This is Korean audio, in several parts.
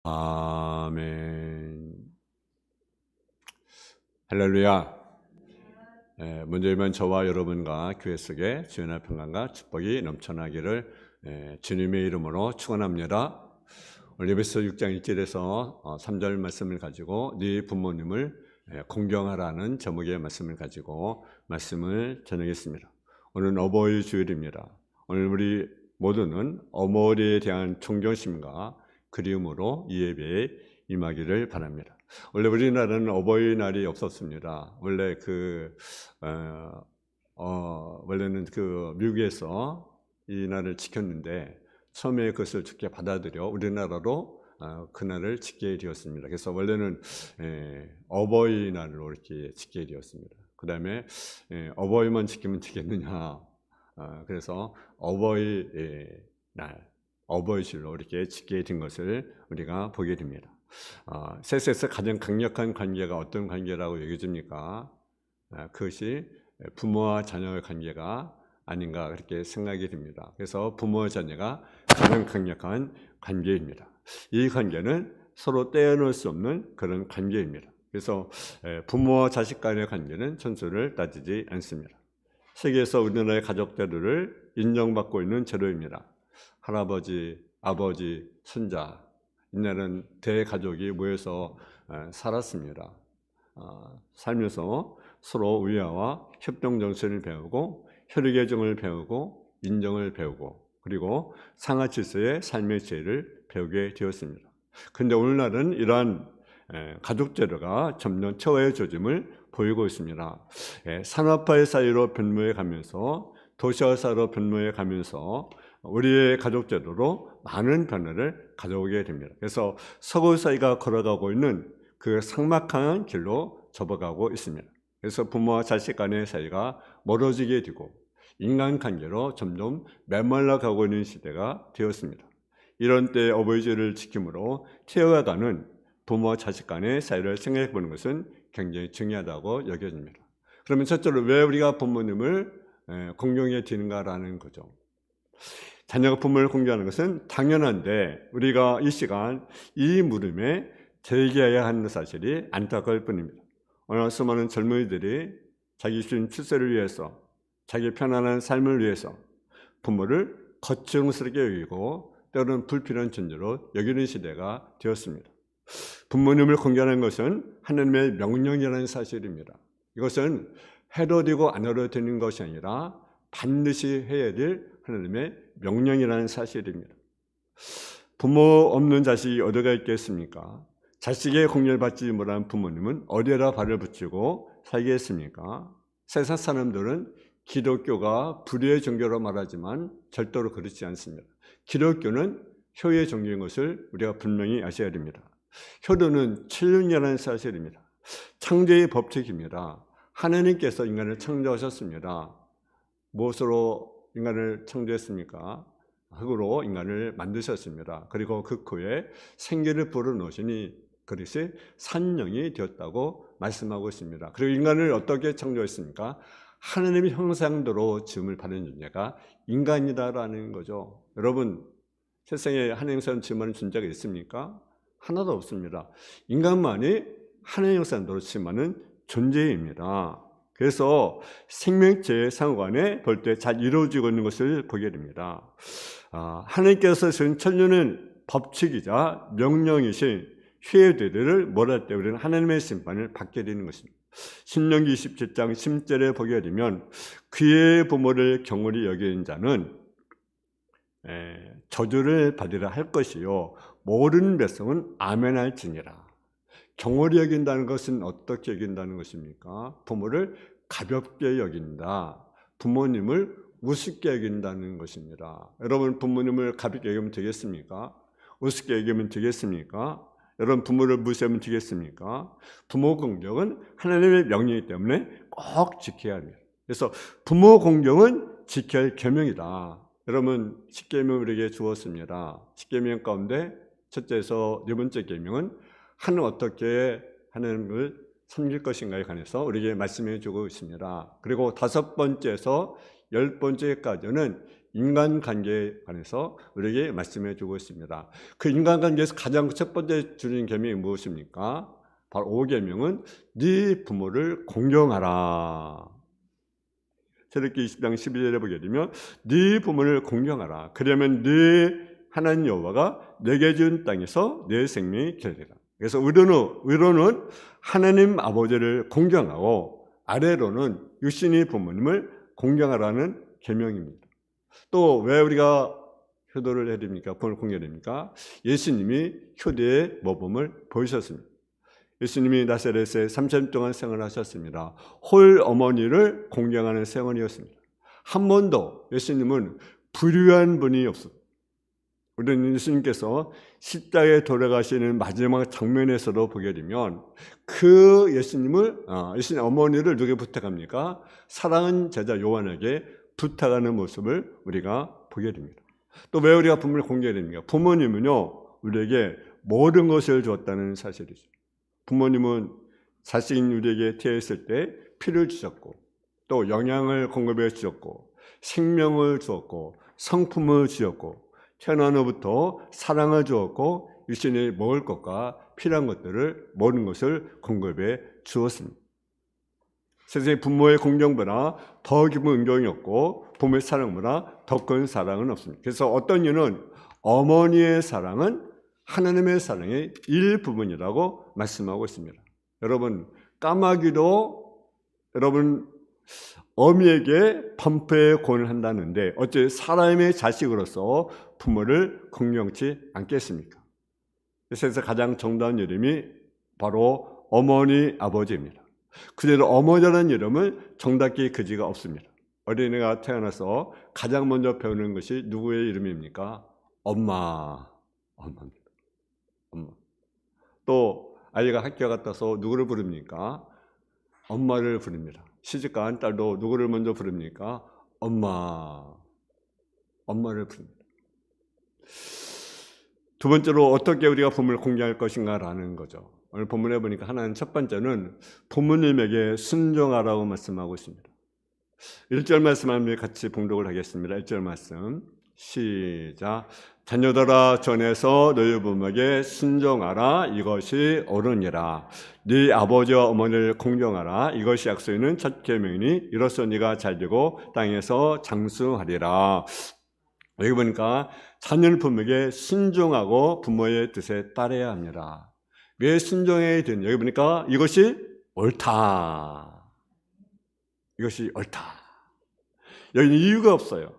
아멘. 할렐루야. 먼저이면 저와 여러분과 교회 속에 주연의 평강과 축복이 넘쳐나기를 주님의 이름으로 축원합니다. 오늘 에베소 6장 1절에서 3절 말씀을 가지고 네 부모님을 공경하라는 제목의 말씀을 가지고 말씀을 전하겠습니다. 오늘은 어버이 주일입니다. 오늘 우리 모두는 어머니에 대한 존경심과 그리움으로 이 예배에 임하기를 바랍니다. 원래 우리나라는 어버이날이 없었습니다. 원래 원래는 미국에서 이 날을 지켰는데 처음에 그것을 좋게 받아들여 우리나라로 그날을 지키게 되었습니다. 그래서 원래는 어버이날로 이렇게 지키게 되었습니다. 그 다음에 어버이만 지키면 되겠느냐? 그래서 어버이날, 어버이실로 이렇게 지키게 된 것을 우리가 보게 됩니다. 세상에서 가장 강력한 관계가 어떤 관계라고 여겨집니까? 그것이 부모와 자녀의 관계가 아닌가 그렇게 생각이 듭니다. 그래서 부모와 자녀가 가장 강력한 관계입니다. 이 관계는 서로 떼어놓을 수 없는 그런 관계입니다. 그래서 부모와 자식 간의 관계는 천수를 따지지 않습니다. 세계에서 우리나라의 가족 제도를 인정받고 있는 제도입니다. 할아버지, 아버지, 손자, 이날은 대가족이 모여서 살았습니다. 살면서 서로 우애와 협동 정신을 배우고 혈육의 정을 배우고 인정을 배우고 그리고 상하 질서의 삶의 지혜를 배우게 되었습니다. 그런데 오늘날은 이러한 가족 제도가 점점 초회해짐을 보이고 있습니다. 산업화의 사이로 변모해 가면서 도시화 사이로 변모해 가면서 우리의 가족 제도로 많은 변화를 가져오게 됩니다. 그래서 서구 사회가 걸어가고 있는 그 삭막한 길로 접어가고 있습니다. 그래서 부모와 자식 간의 사이가 멀어지게 되고 인간관계로 점점 메말라가고 있는 시대가 되었습니다. 이런 때 어버이주를 지킴으로 태어가는 부모와 자식 간의 사이를 생각해 보는 것은 굉장히 중요하다고 여겨집니다. 그러면 첫째로 왜 우리가 부모님을 공경해 드리는가라는 거죠. 자녀가 부모를 공경하는 것은 당연한데 우리가 이 시간 이 물음에 대기해야 하는 사실이 안타까울 뿐입니다. 오늘 수많은 젊은이들이 자기 쉬운 출세를 위해서 자기 편안한 삶을 위해서 부모를 거칠스럽게 여기고 때로는 불필요한 존재로 여기는 시대가 되었습니다. 부모님을 공경하는 것은 하나님의 명령이라는 사실입니다. 이것은 해도 되고 안 해도 되는 것이 아니라 반드시 해야 될 하나님의 명령이라는 사실입니다. 부모 없는 자식이 어디가 있겠습니까? 자식의 공경을 받지 못한 부모님은 어디에다 발을 붙이고 살겠습니까? 세상 사람들은 기독교가 불의의 종교로 말하지만 절대로 그렇지 않습니다. 기독교는 효의 종교인 것을 우리가 분명히 아셔야 됩니다. 효도는 천륜이라는 사실입니다. 창조의 법칙입니다. 하나님께서 인간을 창조하셨습니다. 무엇으로 인간을 창조했습니까? 흙으로 인간을 만드셨습니다. 그리고 그 코에 생기를 불어넣으시니 그것이 산령이 되었다고 말씀하고 있습니다. 그리고 인간을 어떻게 창조했습니까? 하나님의 형상대로 지음을 받은 존재가 인간이다라는 거죠. 여러분, 세상에 하나님처럼 지음하는 존재가 있습니까? 하나도 없습니다. 인간만이 하나님 형상대로 지음하는 존재입니다. 그래서 생명체의 상호간에 볼 때 잘 이루어지고 있는 것을 보게 됩니다. 하나님께서 쓰신 천륜은 법칙이자 명령이신 회대들을 몰할 때 우리는 하나님의 심판을 받게 되는 것입니다. 신명기 27장 10절에 보게 되면 그의 부모를 경홀히 여기는 자는 저주를 받으라 할 것이요 모르는 백성은 아멘할지니라. 경홀히 여긴다는 것은 어떻게 여긴다는 것입니까? 부모를 가볍게 여긴다. 부모님을 우습게 여긴다는 것입니다. 여러분 부모님을 가볍게 여기면 되겠습니까? 우습게 여기면 되겠습니까? 여러분 부모를 무시하면 되겠습니까? 부모 공경은 하나님의 명령이기 때문에 꼭 지켜야 합니다. 그래서 부모 공경은 지켜야 할 계명이다. 여러분 10계명을 우리에게 주었습니다. 10계명 가운데 첫째에서 네 번째 계명은 하나님 어떻게 하나님을 섬길 것인가에 관해서 우리에게 말씀해 주고 있습니다. 그리고 5번째에서 10번째까지는 인간관계에 관해서 우리에게 말씀해 주고 있습니다. 그 인간관계에서 가장 첫 번째 주는 계명이 무엇입니까? 바로 5계명은 네 부모를 공경하라. 출애굽기 20장 12절에 보게 되면 네 부모를 공경하라. 그러면 네 하나님 여호와가 내게 준 땅에서 내 생명이 길리라. 그래서 위로는 하나님 아버지를 공경하고 아래로는 육신의 부모님을 공경하라는 계명입니다. 또 왜 우리가 효도를 해야 됩니까? 부모를 공경해야 됩니까? 예수님이 효도의 모범을 보이셨습니다. 예수님이 나사렛에 3년 동안 생활하셨습니다. 홀 어머니를 공경하는 생활이었습니다. 한 번도 예수님은 불의한 분이 없었습니다. 우리는 예수님께서 십자가에 돌아가시는 마지막 장면에서도 보게 되면 그 예수님 어머니를 누구에게 부탁합니까? 사랑하는 제자 요한에게 부탁하는 모습을 우리가 보게 됩니다. 또 왜 우리가 부모를 공경해야 됩니까? 부모님은요, 우리에게 모든 것을 주었다는 사실이죠. 부모님은 자식인 우리에게 태어났을 때 피를 주셨고, 또 영양을 공급해 주셨고, 생명을 주었고, 성품을 주었고, 태어난 후부터 사랑을 주었고, 육신이 먹을 것과 필요한 것들을 모든 것을 공급해 주었습니다. 세상에 부모의 공경보다 더 깊은 은경이 없고 부모의 사랑보다 더 큰 사랑은 없습니다. 그래서 어떤 이는 어머니의 사랑은 하나님의 사랑의 일부분이라고 말씀하고 있습니다. 여러분, 까마귀도 여러분 어미에게 범죄의 권을 한다는데 어째 사람의 자식으로서 부모를 공경치 않겠습니까? 세상에서 가장 정다운 이름이 바로 어머니 아버지입니다. 그대로 어머니라는 이름은 정답게 그지가 없습니다. 어린이가 태어나서 가장 먼저 배우는 것이 누구의 이름입니까? 엄마입니다. 엄마. 또 아이가 학교 갔다서 누구를 부릅니까? 엄마를 부릅니다. 시집간 딸도 누구를 먼저 부릅니까? 엄마를 부릅니다. 두 번째로 어떻게 우리가 부모를 공경할 것인가라는 거죠. 오늘 본문에 보니까 하나는 첫 번째는 부모님에게 순종하라고 말씀하고 있습니다. 1절 말씀 한번 같이 봉독을 하겠습니다. 1절 말씀 시작. 자녀들아 전에서 너희 부모에게 순종하라. 이것이 옳으니라. 네 아버지와 어머니를 공경하라. 이것이 약속에 있는 첫 계명이니 이로써 네가 잘되고 땅에서 장수하리라. 여기 보니까 자녀는 부모에게 순종하고 부모의 뜻에 따라야 합니다. 왜 순종해야 되는? 여기 보니까 이것이 옳다. 이것이 옳다. 여기는 이유가 없어요.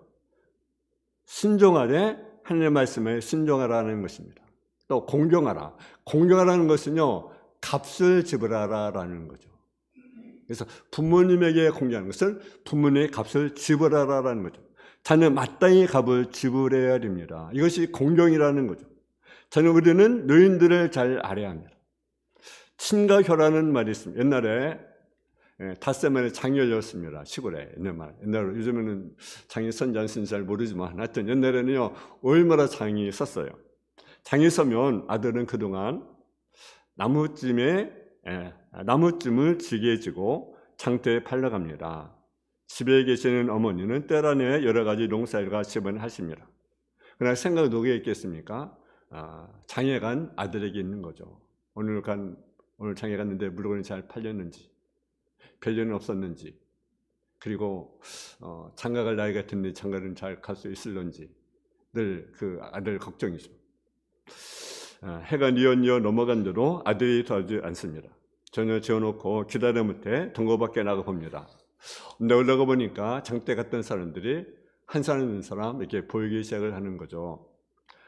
순종하되 하나님의 말씀에 순종하라는 것입니다. 또 공경하라. 공경하라는 것은요, 값을 지불하라라는 거죠. 그래서 부모님에게 공경하는 것은 부모님의 값을 지불하라라는 거죠. 자녀는 마땅히 값을 지불해야 됩니다. 이것이 공경이라는 거죠. 저는 우리는 노인들을 잘 알아야 합니다. 친가효라는 말이 있습니다. 옛날에 닷새만에 장이 열렸습니다. 시골에 옛날에 요즘에는 장이 선지 안 선지 잘 모르지만 하여튼 옛날에는요 얼마나 장이 섰어요. 장이 서면 아들은 그동안 나무찜을 지게 지고 장터에 팔러 갑니다. 집에 계시는 어머니는 때라내 여러 가지 농사일과 집안을 하십니다. 그러나 생각이 누구에 있겠습니까? 장에 간 아들에게 있는 거죠. 오늘 장에 갔는데 물건이 잘 팔렸는지, 별일은 없었는지, 그리고 장가갈 나이가 됐는데 장가는 잘 갈 수 있을런지 늘 그 아들 걱정이죠. 해가 뉘어 넘어간 대로 아들이 도와주지 않습니다. 전혀 재워놓고 기다려 못해 동거밖에 나가 봅니다. 근데 올라가 보니까 장때 갔던 사람들이 한 사람 이렇게 보이기 시작을 하는 거죠.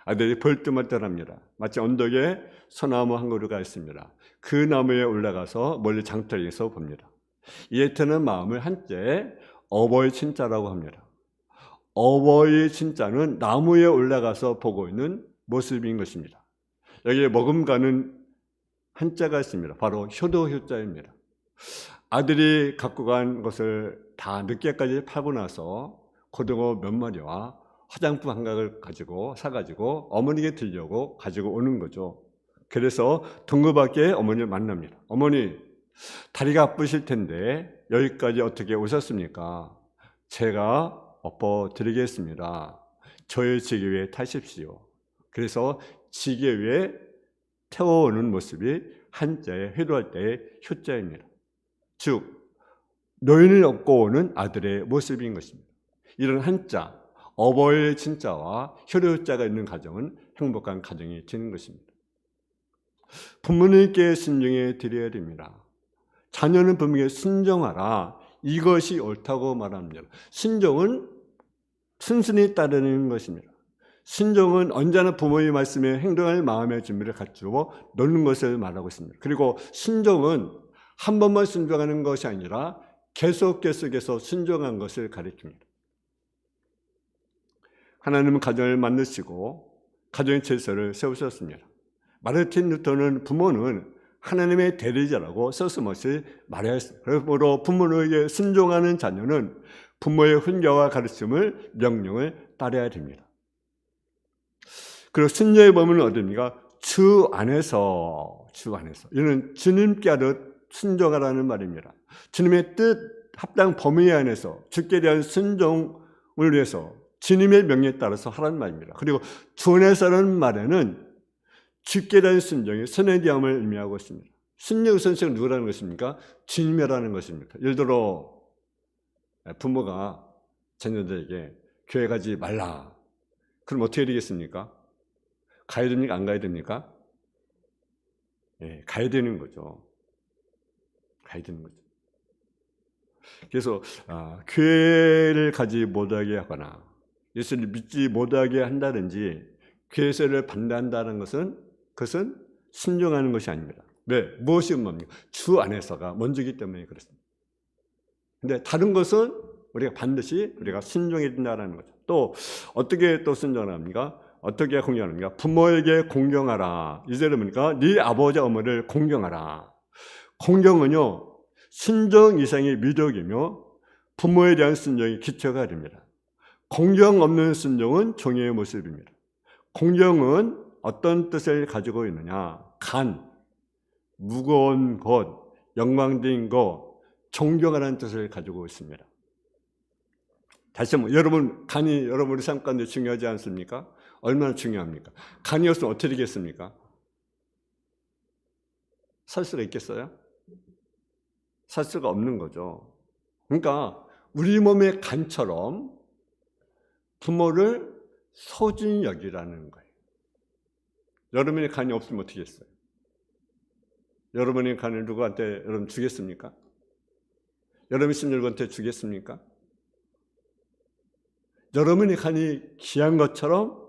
아들이 벌뜨멀뜨합니다. 마치 언덕에 소나무 한 그루가 있습니다. 그 나무에 올라가서 멀리 장터에서 봅니다. 이에 트는 마음을 한때 어버이 친자라고 합니다. 어버이 친자는 나무에 올라가서 보고 있는 모습인 것입니다. 여기에 머금가는 한자가 있습니다. 바로 효도효자입니다. 아들이 갖고 간 것을 다 늦게까지 팔고 나서 고등어 몇 마리와 화장품 한 각을 사가지고 어머니에게 드리려고 가지고 오는 거죠. 그래서 동거밖에 어머니를 만납니다. 어머니, 다리가 아프실 텐데 여기까지 어떻게 오셨습니까? 제가 엎어드리겠습니다. 저의 지게 위에 타십시오. 그래서 지게 위에 태워오는 모습이 한자의 회도할 때의 효자입니다. 즉 노인을 업고 오는 아들의 모습인 것입니다. 이런 한자, 어버이의 진자와 효자가 있는 가정은 행복한 가정이 되는 것입니다. 부모님께 순종해 드려야 됩니다. 자녀는 부모에게 순종하라. 이것이 옳다고 말합니다. 순종은 순순히 따르는 것입니다. 순종은 언제나 부모의 말씀에 행동할 마음의 준비를 갖추고 놓는 것을 말하고 있습니다. 그리고 순종은 한 번만 순종하는 것이 아니라 계속해서 순종한 것을 가리킵니다. 하나님은 가정을 만드시고 가정의 질서를 세우셨습니다. 마르틴 루터는 부모는 하나님의 대리자라고 서슴없이 말하였습니다. 그러므로 부모에게 순종하는 자녀는 부모의 훈계와 가르침을 명령을 따라야 됩니다. 그리고 순종의 범위는 어디입니까? 주 안에서. 이는 주님께 하듯 순종하라는 말입니다. 주님의 뜻 합당 범위 안에서 주께 대한 순종을 위해서 주님의 명령에 따라서 하라는 말입니다. 그리고 주 안에서라는 말에는 주께 대한 순종이 선행됨을 의미하고 있습니다. 순종 선생은 누구라는 것입니까? 주님이라는 것입니다. 예를 들어 부모가 자녀들에게 교회 가지 말라. 그럼 어떻게 되겠습니까? 가야 됩니까? 안 가야 됩니까? 네, 가야 되는 거죠. 가야 되는 거죠. 그래서 교회를 가지 못하게 하거나 예수를 믿지 못하게 한다든지 교회를 반대한다는 것은 그것은 순종하는 것이 아닙니다. 왜? 무엇이 뭡니까? 주 안에서가 먼저이기 때문에 그렇습니다. 근데 다른 것은 우리가 반드시 우리가 순종해야 된다는 거죠. 또 어떻게 또 순종합니까? 어떻게 공경합니까? 부모에게 공경하라. 이제는 뭡니까? 네 아버지 어머니를 공경하라. 공경은요 순종 이상의 미덕이며 부모에 대한 순종이 기초가 됩니다. 공경 없는 순종은 종의 모습입니다. 공경은 어떤 뜻을 가지고 있느냐? 간, 무거운 것, 영광된 것, 존경하라는 뜻을 가지고 있습니다. 다시 한번 여러분 간이 여러분 우리 삶 가운데 중요하지 않습니까? 얼마나 중요합니까? 간이 없으면 어떻게 되겠습니까? 살 수가 있겠어요? 살 수가 없는 거죠. 그러니까 우리 몸의 간처럼 부모를 소중히 여기라는 거예요. 여러분의 간이 없으면 어떻게 했어요? 여러분의 간을 누구한테 여러분 주겠습니까? 여러분이 친구한테 주겠습니까? 여러분의 간이 귀한 것처럼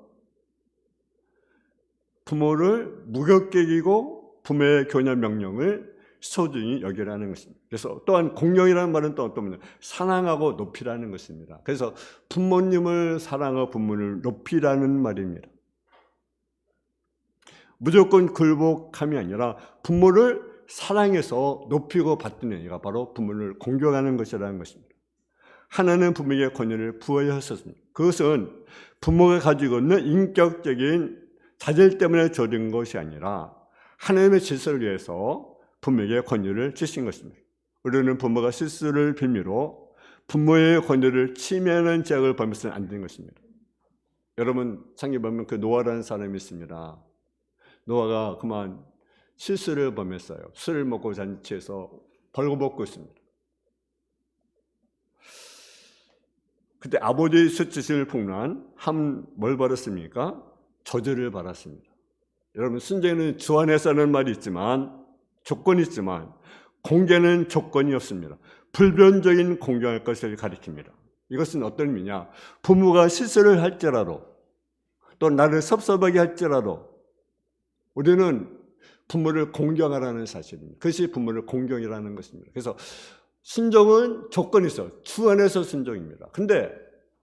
부모를 무겁게 여기고 부모의 교훈 명령을 소중히 여기라는 것입니다. 그래서 또한 공경이라는 말은 또 어떤 겁니까? 사랑하고 높이라는 것입니다. 그래서 부모님을 사랑하고 부모를 높이라는 말입니다. 무조건 굴복함이 아니라 부모를 사랑해서 높이고 받드는 얘가 바로 부모를 공경하는 것이라는 것입니다. 하나는 부모에게 권위를 부여하셨습니다. 그것은 부모가 가지고 있는 인격적인 자질 때문에 저린 것이 아니라 하나님의 질서를 위해서 부모에게 권위를 주신 것입니다. 우리는 부모가 실수를 빌미로 부모의 권위를 침해하는 죄악을 범해서는 안 되는 것입니다. 여러분 창기 보면 그 노아라는 사람이 있습니다. 노아가 그만 실수를 범했어요. 술을 먹고 잔치해서 벌거벗고 있습니다. 그때 아버지의 수치심을 폭로한 함 뭘 받았습니까? 저주를 받았습니다. 여러분 순종에는 주 안에서는 말이 있지만 조건이 있지만 공경은 조건이 없습니다. 불변적인 공경할 것을 가리킵니다. 이것은 어떤 의미냐? 부모가 실수를 할지라도 또 나를 섭섭하게 할지라도 우리는 부모를 공경하라는 사실입니다. 그것이 부모를 공경이라는 것입니다. 그래서 순종은 조건이 있어요. 주 안에서 순종입니다. 근데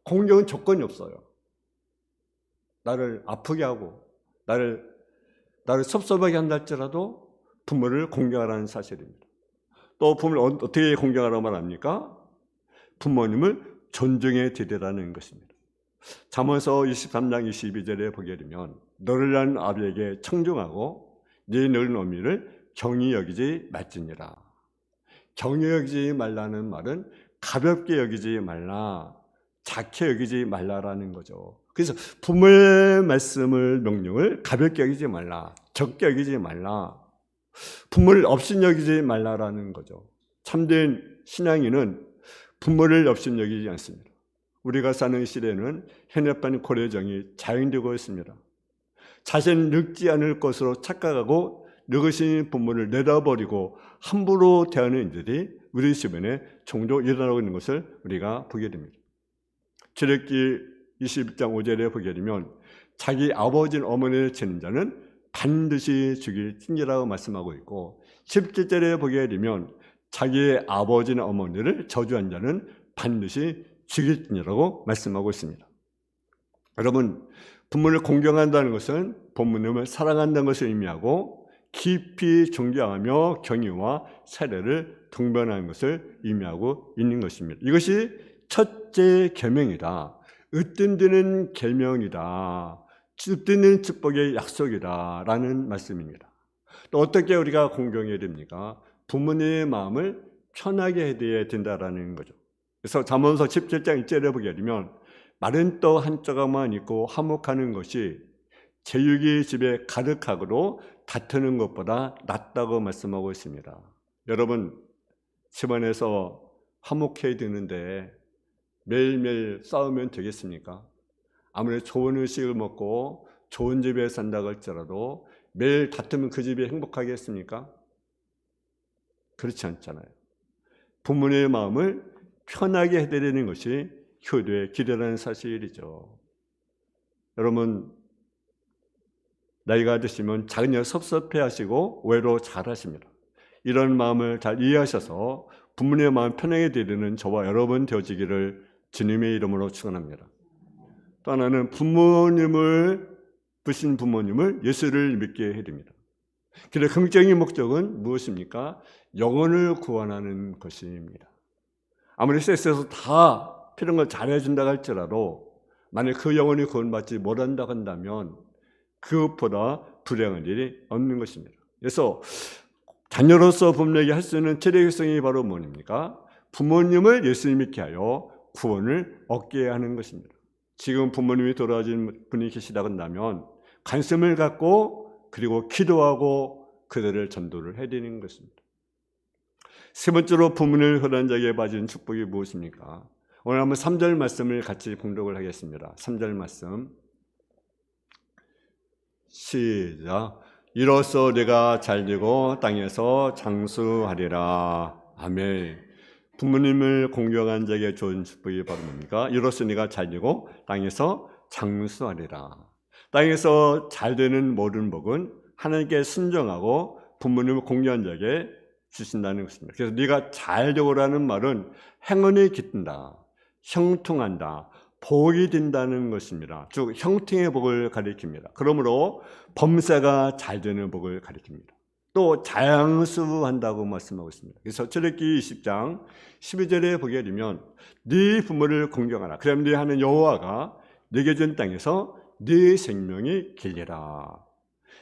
공경은 조건이 없어요. 나를 아프게 하고 나를 섭섭하게 한다 할지라도 부모를 공경하라는 사실입니다. 또 부모를 어떻게 공경하라고 말합니까? 부모님을 존중해 드리라는 것입니다. 잠언서 23장 22절에 보게 되면 너를 낳은 아비에게 청중하고 네 늙은 어미를 경히 여기지 말지니라. 경히 여기지 말라는 말은 가볍게 여기지 말라, 작게 여기지 말라라는 거죠. 그래서 부모의 말씀을 명령을 가볍게 여기지 말라, 적게 여기지 말라, 부모를 업신여기지 말라라는 거죠. 참된 신앙인은 부모를 업신여기지 않습니다. 우리가 사는 시대는 현역반 고려정이 자행되고 있습니다. 자신은 늙지 않을 것으로 착각하고 늙으신 부모를 내다버리고 함부로 대하는 일들이 우리 주변에 종종 일어나고 있는 것을 우리가 보게 됩니다. 출애굽기 21장 5절에 보게 되면 자기 아버지나 어머니를 치는 자는 반드시 죽일지니라고 말씀하고 있고, 17절에 보게 되면 자기의 아버지나 어머니를 저주한 자는 반드시 죽일지니라고 말씀하고 있습니다. 여러분, 부모를 공경한다는 것은 부모님을 사랑한다는 것을 의미하고 깊이 존경하며 경의와 사례를 동반하는 것을 의미하고 있는 것입니다. 이것이 첫째 계명이다, 으뜸되는 계명이다, 으뜸되는 축복의 약속이다 라는 말씀입니다. 또 어떻게 우리가 공경해야 됩니까? 부모님의 마음을 편하게 해야 된다라는 거죠. 그래서 잠언서 17장 1절에 보게 되면 마른 떡 한 조각만 있고 화목하는 것이 제육이 집에 가득하고도 다투는 것보다 낫다고 말씀하고 있습니다. 여러분, 집안에서 화목해야 되는데 매일매일 싸우면 되겠습니까? 아무리 좋은 음식을 먹고 좋은 집에 산다고 할지라도 매일 다투면 그 집이 행복하겠습니까? 그렇지 않잖아요. 부모님의 마음을 편하게 해드리는 것이 효도의 길이라는 사실이죠. 여러분, 나이가 드시면 자녀 섭섭해하시고 오해로 잘하십니다. 이런 마음을 잘 이해하셔서 부모님의 마음 편하게 드리는 저와 여러분 되어지기를 주님의 이름으로 축원합니다. 또 하나는 부신 부모님을 예수를 믿게 해야 됩니다. 그래서 긍정의 목적은 무엇입니까? 영혼을 구원하는 것입니다. 아무리 세상에서 다 필요한 걸 잘해준다고 할지라도 만약 그 영혼이 구원받지 못한다고 한다면 그것보다 불행한 일이 없는 것입니다. 그래서 자녀로서 부모에게 할 수 있는 최대 효성이 바로 뭐입니까? 부모님을 예수님 믿게 하여 구원을 얻게 하는 것입니다. 지금 부모님이 돌아가신 분이 계시다고 한다면 관심을 갖고 그리고 기도하고 그들을 전도를 해드리는 것입니다. 세 번째로 부모를 허난 자에게 받은 축복이 무엇입니까? 오늘 한번 3절 말씀을 같이 봉독을 하겠습니다. 3절 말씀 시작. 이로써 내가 잘되고 땅에서 장수하리라. 아멘. 부모님을 공경한 자에게 좋은 축복이 바로 뭡니까? 이로써 네가 잘되고 땅에서 장수하리라. 땅에서 잘되는 모든 복은 하나님께 순종하고 부모님을 공경한 자에게 주신다는 것입니다. 그래서 네가 잘되고라는 말은 행운이 깃든다, 형통한다, 복이 된다는 것입니다. 즉 형통의 복을 가리킵니다. 그러므로 범사가 잘되는 복을 가리킵니다. 또 장수한다고 말씀하고 있습니다. 그래서 출애굽기 20장 12절에 보게 되면 네 부모를 공경하라. 그럼 네 하는 여호와가 네게 준 땅에서 네 생명이 길리라.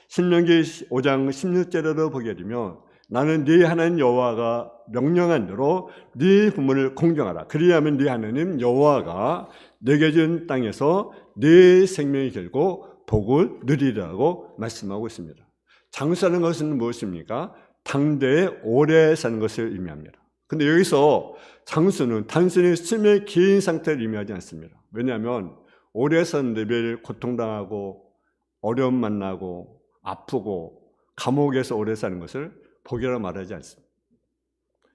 신명기 5장 16절에도 보게 되면 나는 네 하나님 여호와가 명령한 대로 네 부모를 공경하라. 그리하면 네 하나님 여호와가 네게 준 땅에서 네 생명이 길고 복을 누리라고 말씀하고 있습니다. 장수하는 것은 무엇입니까? 당대에 오래 사는 것을 의미합니다. 근데 여기서 장수는 단순히 수명이 긴 상태를 의미하지 않습니다. 왜냐하면 오래 사는데 매일 고통당하고 어려움 만나고 아프고 감옥에서 오래 사는 것을 복이라고 말하지 않습니다.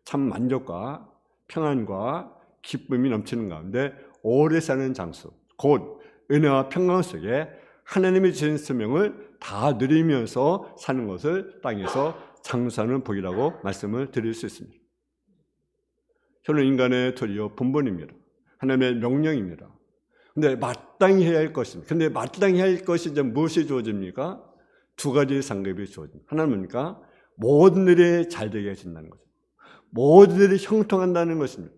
참 만족과 평안과 기쁨이 넘치는 가운데 오래 사는 장수, 곧 은혜와 평강 속에 하나님이 주신 수명을 다 누리면서 사는 것을 땅에서 장수하는 복이라고 말씀을 드릴 수 있습니다. 저는 인간의 도리요 본본입니다. 하나님의 명령입니다. 근데 마땅히 해야 할 것입니다. 근데 마땅히 해야 할 것이 이제 무엇이 주어집니까? 두 가지 상급이 주어집니다. 하나는 뭡니까? 모든 일이 잘 되게 해준다는 거죠. 모든 일이 형통한다는 것입니다.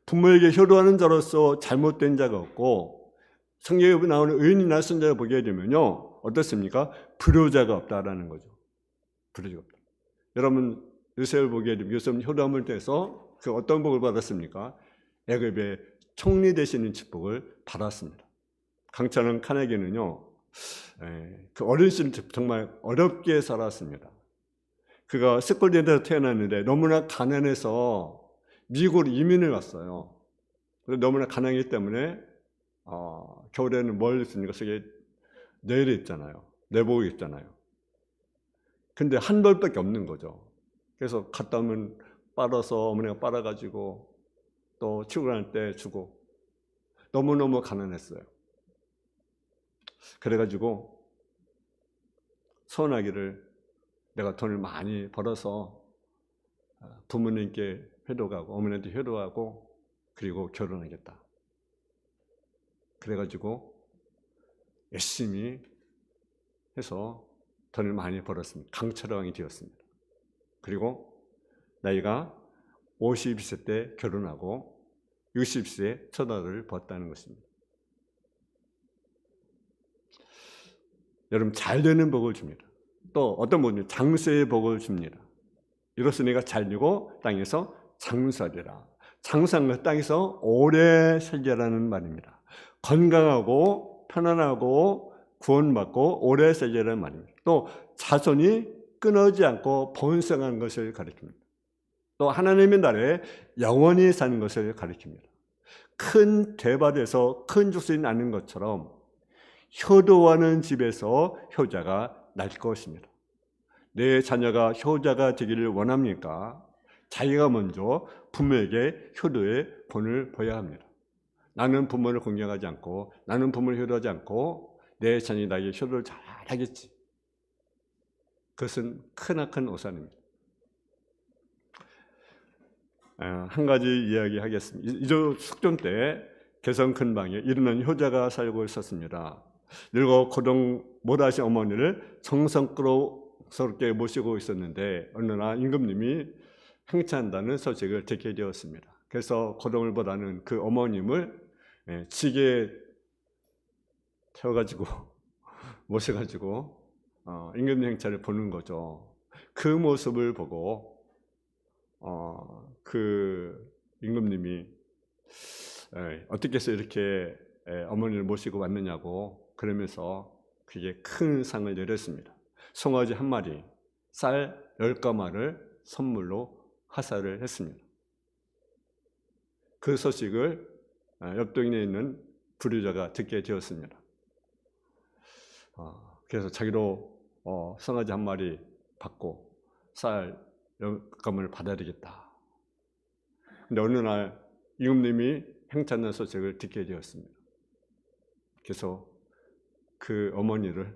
부모에게 효도하는 자로서 잘못된 자가 없고, 성경에 나오는 의인이나 선자를 보게 되면요 어떻습니까? 불효자가 없다라는 거죠. 불효자가 없다. 여러분 요셉을 보게 되면 요셉은 효도함을 통해서 그 어떤 복을 받았습니까? 애굽의 총리 되시는 축복을 받았습니다. 강철원 카네기는요, 그 어린 시절 정말 어렵게 살았습니다. 그가 스콜랜드에서 태어났는데 너무나 가난해서 미국으로 이민을 왔어요. 너무나 가난하기 때문에 겨울에는 뭘 입습니까? 속에 내일 있잖아요. 내복 있잖아요. 근데 한 벌밖에 없는 거죠. 그래서 갔다 오면 빨아서 어머니가 빨아가지고 또 출근할 때 주고 너무너무 가난했어요. 그래가지고 소원하기를 내가 돈을 많이 벌어서 부모님께 효도하고 어머니한테 효도하고 그리고 결혼하겠다. 그래가지고 열심히 해서 돈을 많이 벌었습니다. 강철왕이 되었습니다. 그리고 나이가 52세 때 결혼하고 60세에 첫 아들을 낳았다는 것입니다. 여러분, 잘 되는 복을 줍니다. 또 어떤 분은 장수의 복을 줍니다. 이로써 잘 되고 땅에서 장수하리라. 장수한 것 땅에서 오래 살리라는 말입니다. 건강하고 편안하고 구원받고 오래 살리라는 말입니다. 또 자손이 끊어지 않고 번성한 것을 가리킵니다. 또 하나님의 나라에 영원히 사는 것을 가리킵니다. 큰 대밭에서 큰 족속이 나는 것처럼 효도하는 집에서 효자가 날 것입니다. 내 자녀가 효자가 되기를 원합니까? 자기가 먼저 부모에게 효도의 본을 보여야 합니다. 나는 부모를 공경하지 않고 나는 부모를 효도하지 않고 내 자녀이 나에게 효도를 잘하겠지. 그것은 크나큰 오산입니다. 한 가지 이야기하겠습니다. 이조 숙종 때 개성 근방에 이르는 효자가 살고 있었습니다. 늙어 고동 못하신 어머니를 정성스럽게 모시고 있었는데 어느 날 임금님이 행차한다는 소식을 듣게 되었습니다. 그래서 고동을 보다는 그 어머님을 지게에 태워가지고 모셔가지고 임금님 행차를 보는 거죠. 그 모습을 보고 그 임금님이 어떻게 해서 이렇게 어머니를 모시고 왔느냐고 그러면서 그게 큰 상을 내렸습니다. 송아지 한 마리, 쌀 10가마를 선물로 하사를 했습니다. 그 소식을 옆 동네에 있는 불효자가 듣게 되었습니다. 그래서 자기도 송아지 한 마리 받고 쌀 10가마를 받아야 되겠다. 근데 어느 날 임금님이 행차하는 소식을 듣게 되었습니다. 그래서 그 어머니를,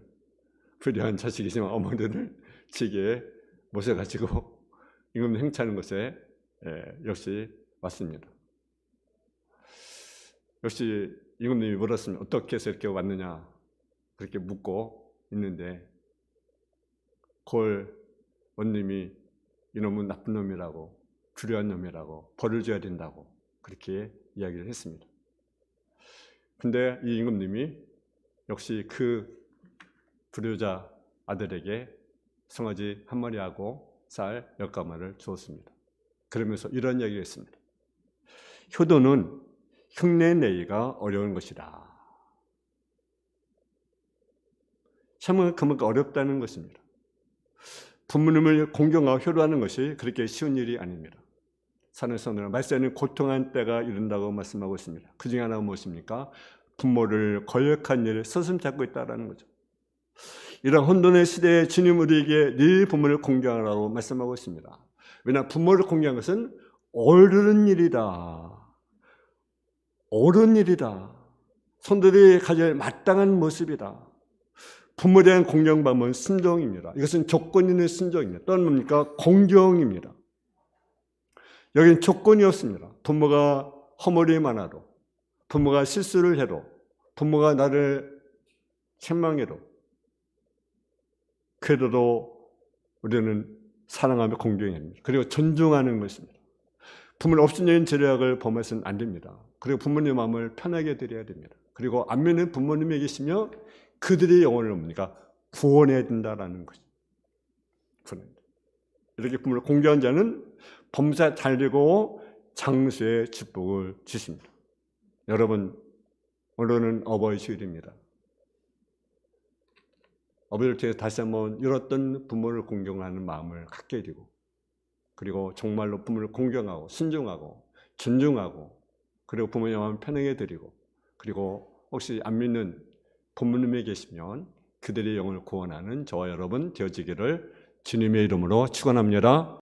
불효한 자식이지만 어머니를 지게에 모셔가지고 임금님 행차하는 곳에 역시 왔습니다. 역시 임금님이 물었습니다. 어떻게 해서 이렇게 왔느냐 그렇게 묻고 있는데 골 원님이 이놈은 나쁜 놈이라고, 불효한 놈이라고, 벌을 줘야 된다고 그렇게 이야기를 했습니다. 근데 이 임금님이 역시 그 불효자 아들에게 송아지 한 마리하고 쌀 10가마를 주었습니다. 그러면서 이런 이야기를 했습니다. 효도는 흉내내기가 어려운 것이다. 참 그만큼 어렵다는 것입니다. 부모님을 공경하고 효도하는 것이 그렇게 쉬운 일이 아닙니다. 산에서는 말세는 고통한 때가 이른다고 말씀하고 있습니다. 그 중에 하나가 무엇입니까? 부모를 거역한 일을 서슴잡고 있다는 거죠. 이런 혼돈의 시대에 주님 우리에게 네 부모를 공경하라고 말씀하고 있습니다. 왜냐 부모를 공경하는 것은 옳은 일이다. 옳은 일이다. 성도들이 가질 마땅한 모습이다. 부모에 대한 공경받으면 순종입니다. 이것은 조건 있는 순종입니다. 또는 뭡니까? 공경입니다. 여기는 조건이 없습니다. 부모가 허물이 많아도, 부모가 실수를 해도, 부모가 나를 책망해도, 그래도 우리는 사랑하며 공경해야 합니다. 그리고 존중하는 것입니다. 부모를 업신여긴 제약을 범해서는 안 됩니다. 그리고 부모님 마음을 편하게 드려야 됩니다. 그리고 안면은 부모님이 계시며 그들의 영혼을 뭡니까? 구원해야 된다라는 거죠. 이렇게 부모를 공경한 자는 범사 달리고 장수의 축복을 주십니다. 여러분, 오늘은 어버이 주일입니다. 어버이를 통해 다시 한번 잃었던 부모를 공경하는 마음을 갖게 되고, 그리고 정말로 부모를 공경하고 순종하고 존중하고, 그리고 부모님 마음을 편하게 드리고, 그리고 혹시 안 믿는 부모님이 계시면 그들의 영을 구원하는 저와 여러분 되어지기를 주님의 이름으로 축원합니다.